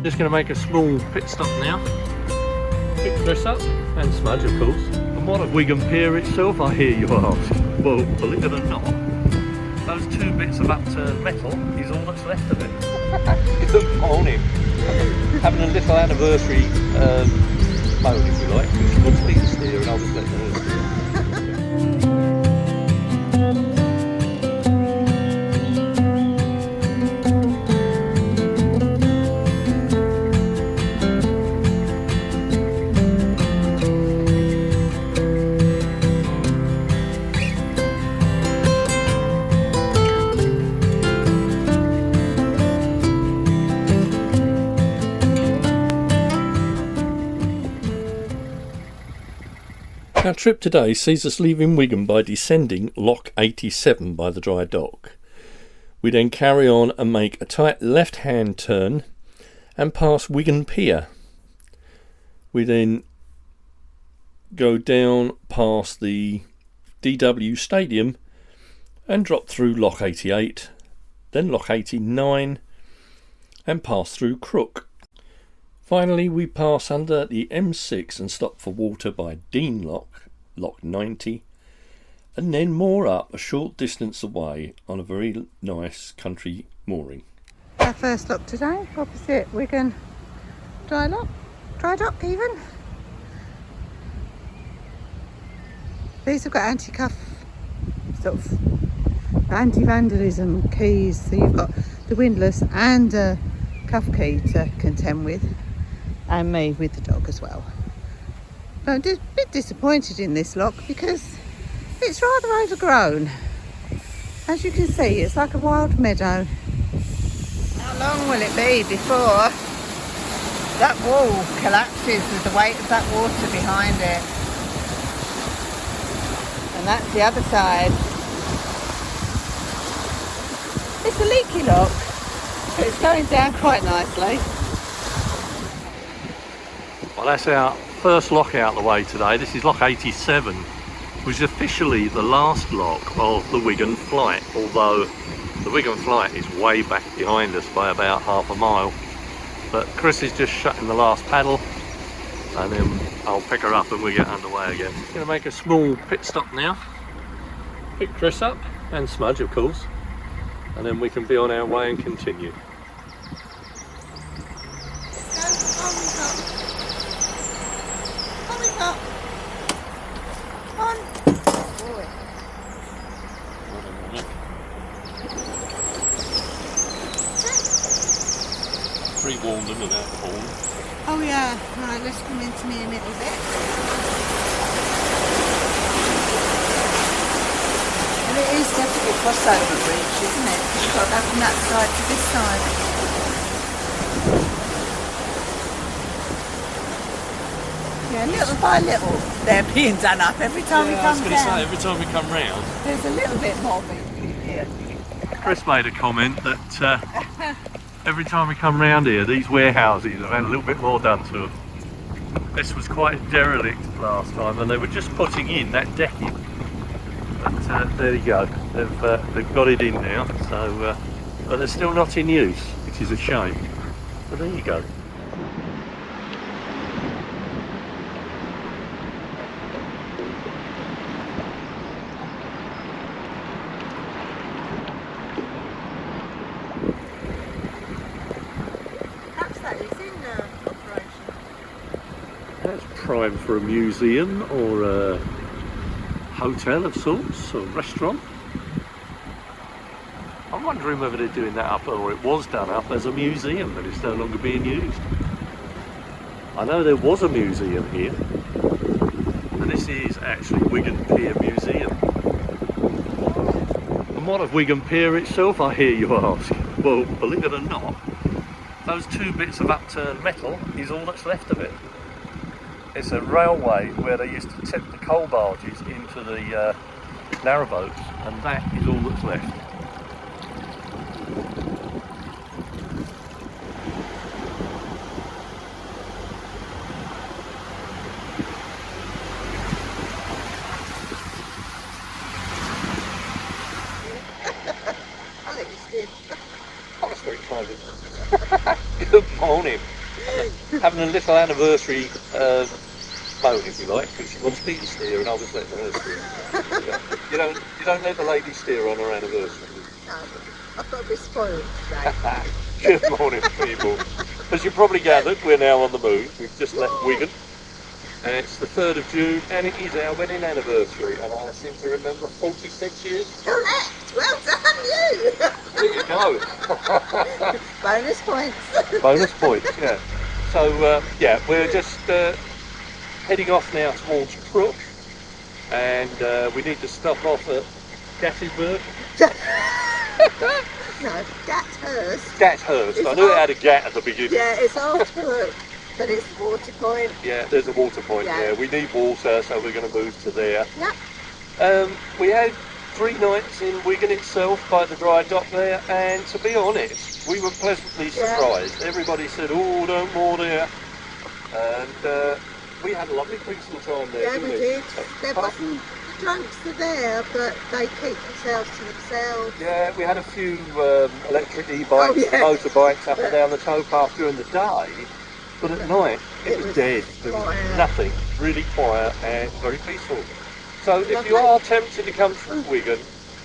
Just going to make a small pit stop now. Pick Chris up and Smudge, of course. And what of Wigan Pier itself, I hear you ask? Well, believe it or not, those two bits of upturned metal is all that's left of it. Good morning. Having a little anniversary mode, if you like, because she wants me to steer and I was letting her steer. Our trip today sees us leaving Wigan by descending Lock 87 by the dry dock. We then carry on and make a tight left-hand turn and pass Wigan Pier. We then go down past the DW Stadium and drop through Lock 88, then Lock 89 and pass through Crook. Finally, we pass under the M6 and stop for water by Dean Lock, Lock 90, and then moor up a short distance away on a very nice country mooring. Our first lock today, opposite Wigan dry dock even. These have got anti-cuff, sort of anti-vandalism keys, so you've got the windlass and a cuff key to contend with. And me with the dog as well. But I'm a bit disappointed in this lock because it's rather overgrown. As you can see, it's like a wild meadow. How long will it be before that wall collapses with the weight of that water behind it? And that's the other side. It's a leaky lock, but it's going down quite nicely. Well, that's our first lock out the way today. This is Lock 87, which is officially the last lock of the Wigan flight, although the Wigan flight is way back behind us by about half a mile. But Chris is just shutting the last paddle and then I'll pick her up and we get underway again. Going to make a small pit stop now. Pick Chris up and Smudge, of course, and then we can be on our way and continue. Pre-warned them about the horn. Oh yeah, right, let's come into me a little bit. And it is definitely a crossover bridge, isn't it? You've got to go from that side to this side. Yeah, little by little, they're being done up every time we come down. I was going to say, every time we come round, there's a little bit more here. Chris made a comment that every time we come round here, these warehouses have had a little bit more done to them. This was quite derelict last time, and they were just putting in that decking. But there you go, they've got it in now. So, but they're still not in use, which is a shame. But there you go. Prime for a museum or a hotel of sorts, or restaurant. I'm wondering whether they're doing that up, or it was done up as a museum but it's no longer being used. I know there was a museum here, and this is actually Wigan Pier Museum. And what of Wigan Pier itself, I hear you ask? Well, believe it or not, those two bits of upturned metal is all that's left of it. It's a railway where they used to tip the coal barges into the narrowboats, and that is all that's left. Good morning. Having a little anniversary moan, if you like, because she wants me to steer and I was letting her steer. You don't let the lady steer on her anniversary. No, I've got to be spoiled today. Good morning, people. As you probably gathered, we're now on the move. We've just left Wigan. And it's the 3rd of June, and it is our wedding anniversary. And I seem to remember 46 years. Correct! Well done, you! There you go. Bonus points. Bonus points, yeah. So, yeah, we're just heading off now towards Crook. And we need to stop off at Gathurst. No, Gathurst. Gathurst. I knew it had a gat at the beginning. Yeah, it's after work, but it's the water point. Yeah, there's a water point there. We need water, so we're going to move to there. Yep. We had 3 nights in Wigan itself by the dry dock there, and to be honest, we were pleasantly surprised. Everybody said, oh, don't moor there. And we had a lovely peaceful time there, didn't we? Did. There wasn't, the drunks are there, but they keep themselves to themselves. Yeah, we had a few electric e-bikes, motorbikes up and down the towpath during the day, but at night it was dead. There was nothing, really quiet and very peaceful. So if you are tempted to come through Wigan,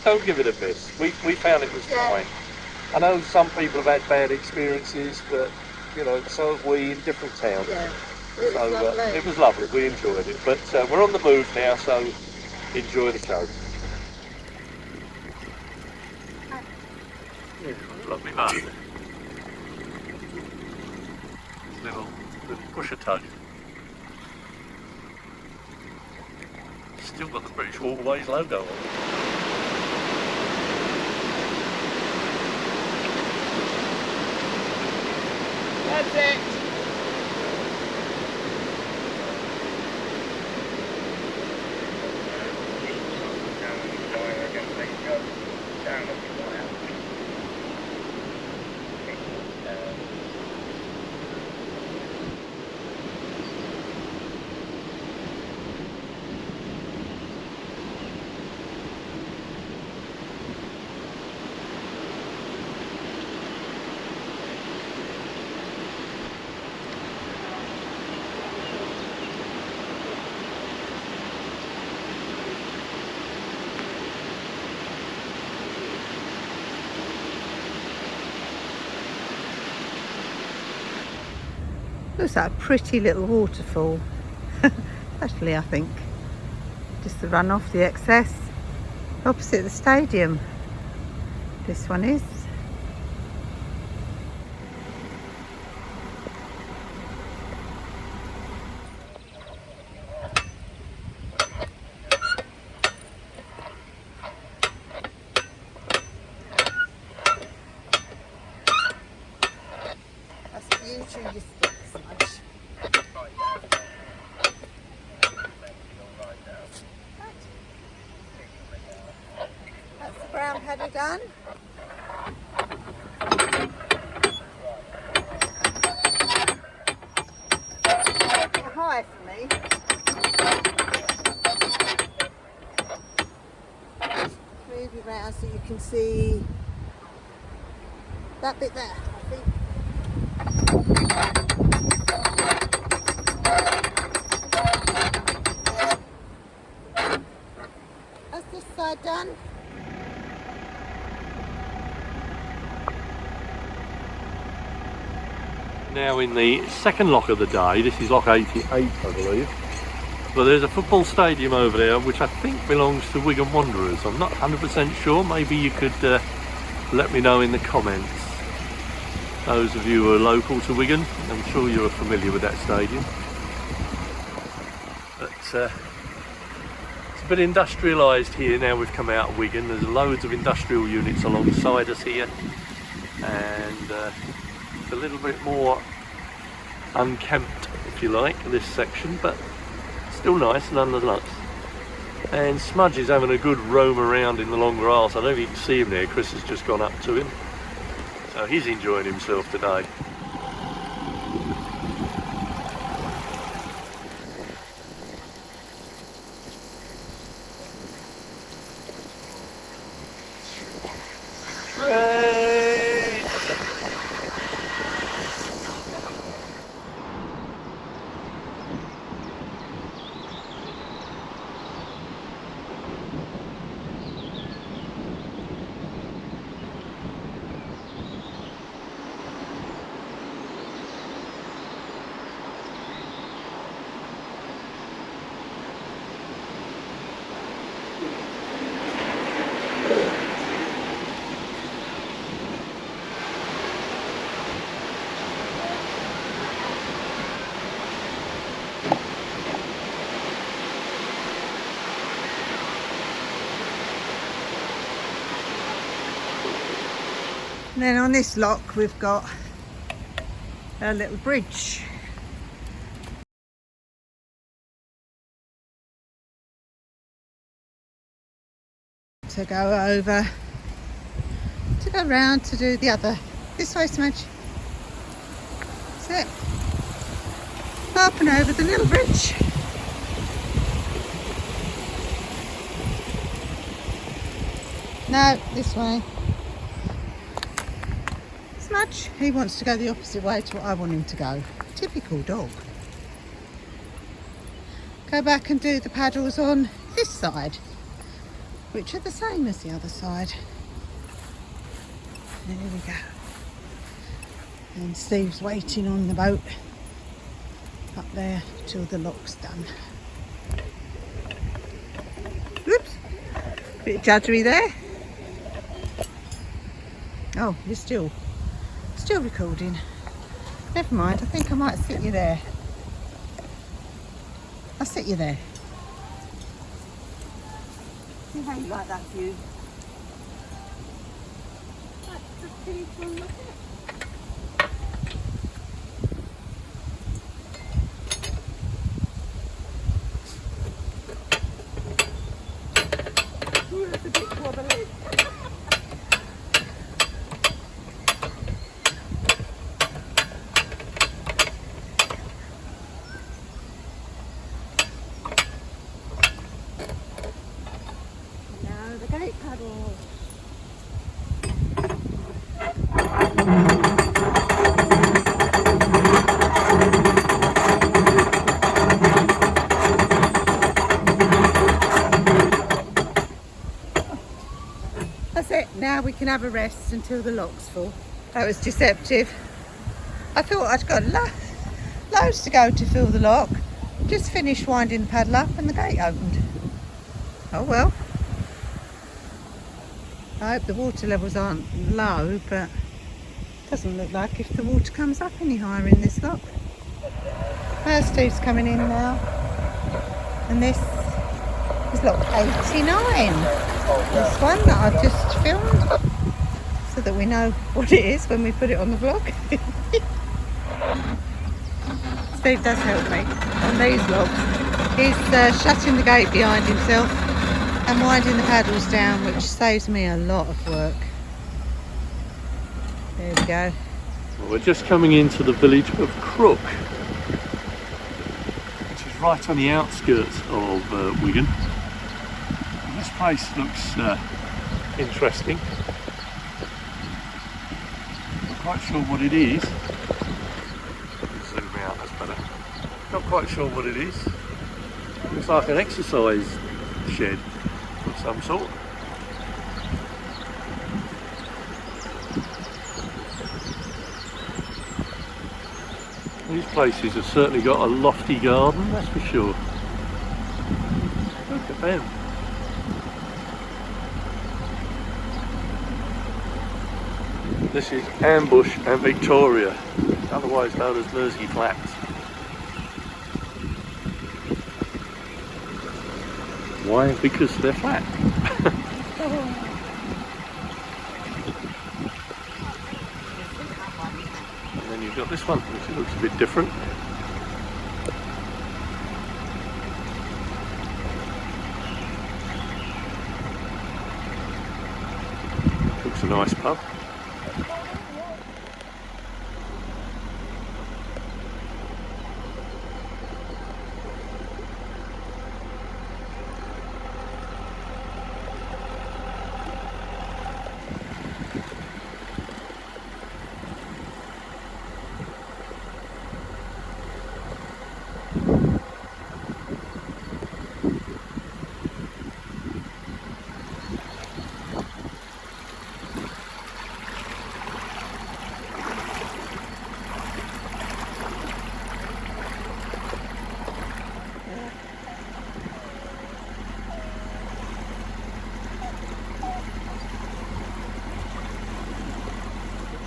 don't give it a miss. We found it was fine. I know some people have had bad experiences, but you know, so have we in different towns. Yeah. It was lovely, we enjoyed it. But we're on the move now, so enjoy the show. Yeah, lovely man. Little pusher tug. Still got the British Waterways logo on it. That's it. Looks like a pretty little waterfall. Especially, I think, just the runoff, the excess, opposite the stadium. This one is. That's the beauty of your sticks, Smudge. That's the brown pedal done. High for me. Move you round so you can see that bit there, I think. That's this side done. Now in the second lock of the day, this is lock 88 I believe, but there's a football stadium over there which I think belongs to Wigan Wanderers. I'm not 100% sure, maybe you could let me know in the comments. Those of you who are local to Wigan, I'm sure you're familiar with that stadium. But it's a bit industrialised here now we've come out of Wigan. There's loads of industrial units alongside us here, and it's a little bit more unkempt, if you like, this section, but still nice nonetheless. And Smudge is having a good roam around in the long grass. I don't know if you can see him there. Chris has just gone up to him, so he's enjoying himself today. And then on this lock we've got a little bridge. To go over, to go round to do the other. This way, Smudge. That's it. Up and over the little bridge. No, this way. Smudge, he wants to go the opposite way to what I want him to go. Typical dog. Go back and do the paddles on this side, which are the same as the other side. There we go. And Steve's waiting on the boat up there till the lock's done. Oops, bit of judgery there. Oh, you're still recording. Never mind, I think I might sit you there. I'll sit you there. See how you like that view? That's a beautiful look at it. Ooh, that's a bit wobbly. That's it, now we can have a rest until the lock's full. That was deceptive. I thought I'd got loads to go to fill the lock. Just finished winding the paddle up and the gate opened. Oh well. I hope the water levels aren't low, but it doesn't look like if the water comes up any higher in this lock. Well, Steve's coming in now. And this is lock 89. This one that I've just filmed, so that we know what it is when we put it on the vlog. Steve does help me on these locks. He's shutting the gate behind himself and winding the paddles down, which saves me a lot of work. There we go. Well, we're just coming into the village of Crook, which is right on the outskirts of Wigan. And this place looks interesting. Not quite sure what it is. Zoom out, that's better. Not quite sure what it is. Looks like an exercise shed of some sort. These places have certainly got a lofty garden, that's for sure. Look at them. This is Ambush and Victoria, otherwise known as Mersey Flats. Why? Because they're flat. And then you've got this one, which looks a bit different. Looks a nice pub.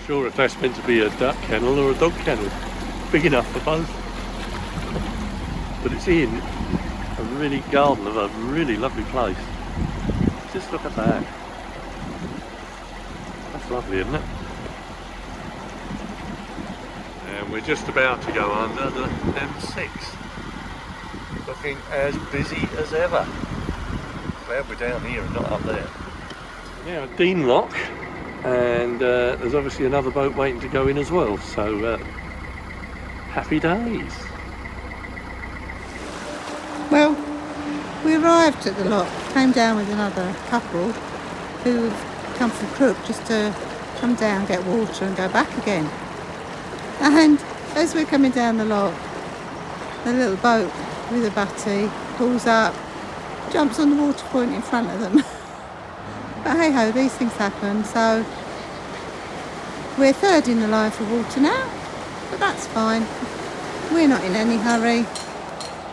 Sure if that's meant to be a duck kennel or a dog kennel. Big enough for both. But it's in a really garden of a really lovely place. Just look at that. That's lovely, isn't it? and we're just about to go under the M6. Looking as busy as ever. Glad we're down here and not up there. Now Dean Lock, and there's obviously another boat waiting to go in as well, so happy days. Well, we arrived at the lock, came down with another couple who've come from Crook just to come down, get water and go back again. And as we're coming down the lock, the little boat with a butty pulls up, jumps on the water point in front of them. But hey ho, these things happen, so we're third in the line for water now, but that's fine. We're not in any hurry.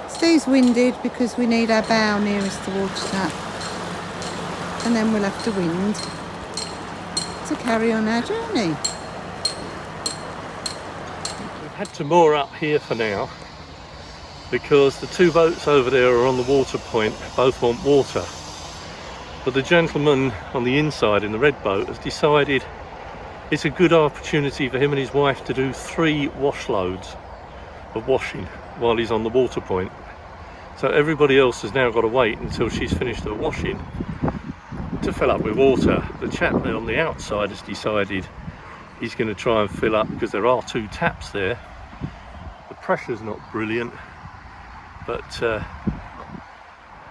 Steve's winded because we need our bow nearest the water tap, and then we'll have to wind to carry on our journey. We've had to moor up here for now because the two boats over there are on the water point, both want water. But the gentleman on the inside in the red boat has decided it's a good opportunity for him and his wife to do 3 wash loads of washing while he's on the water point. So everybody else has now got to wait until she's finished her washing to fill up with water. The chap there on the outside has decided he's going to try and fill up because there are 2 taps there. The pressure's not brilliant, but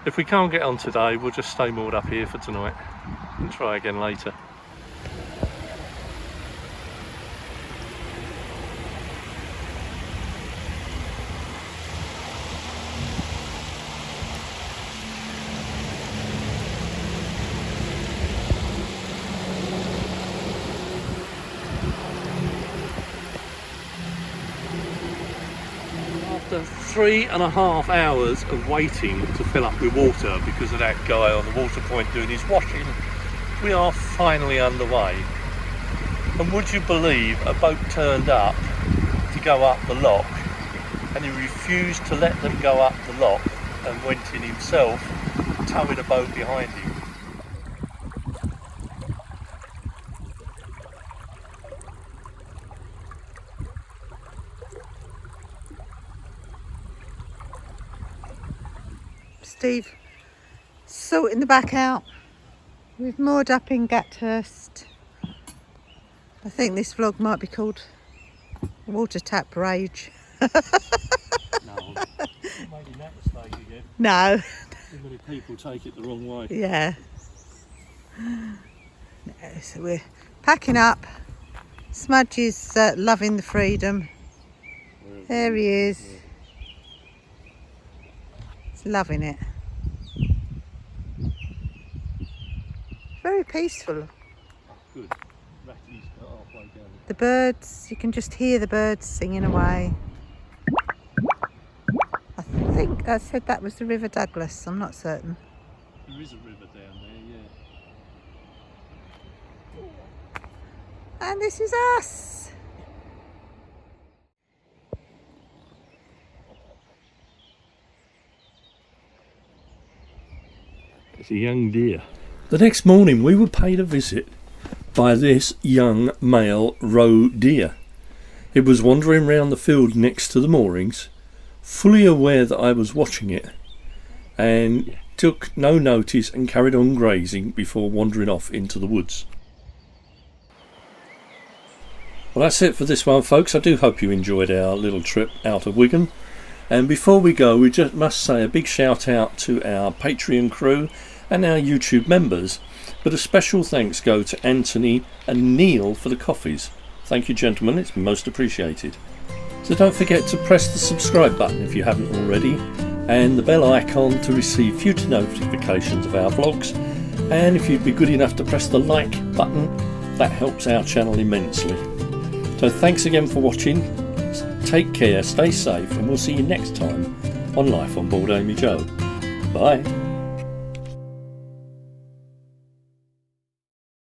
if we can't get on today, we'll just stay moored up here for tonight and try again later. After 3.5 hours of waiting to fill up with water because of that guy on the water point doing his washing, we are finally underway. And would you believe a boat turned up to go up the lock and he refused to let them go up the lock and went in himself, towing a boat behind him. Steve sorting the back out. We've moored up in Gathurst. I think this vlog might be called Water Tap Rage. No, I'm not making that mistake again. No. Too many people take it the wrong way. Yeah. So we're packing up. Smudge is loving the freedom. There he is. Yeah. He's loving it. Very peaceful. Good. Ratty's halfway down. The birds, you can just hear the birds singing away. I think I said that was the River Douglas, I'm not certain. There is a river down there, yeah. And this is us. It's a young deer. The next morning we were paid a visit by this young male roe deer. It was wandering round the field next to the moorings, fully aware that I was watching it, and took no notice and carried on grazing before wandering off into the woods. Well, that's it for this one, folks. I do hope you enjoyed our little trip out of Wigan. And before we go, we just must say a big shout out to our Patreon crew and our YouTube members, but a special thanks go to Anthony and Neil for the coffees. Thank you, gentlemen, it's most appreciated. So don't forget to press the subscribe button if you haven't already, and the bell icon to receive future notifications of our vlogs, and if you'd be good enough to press the like button, that helps our channel immensely. So thanks again for watching, take care, stay safe, and we'll see you next time on Life on Board AmyJo. Bye.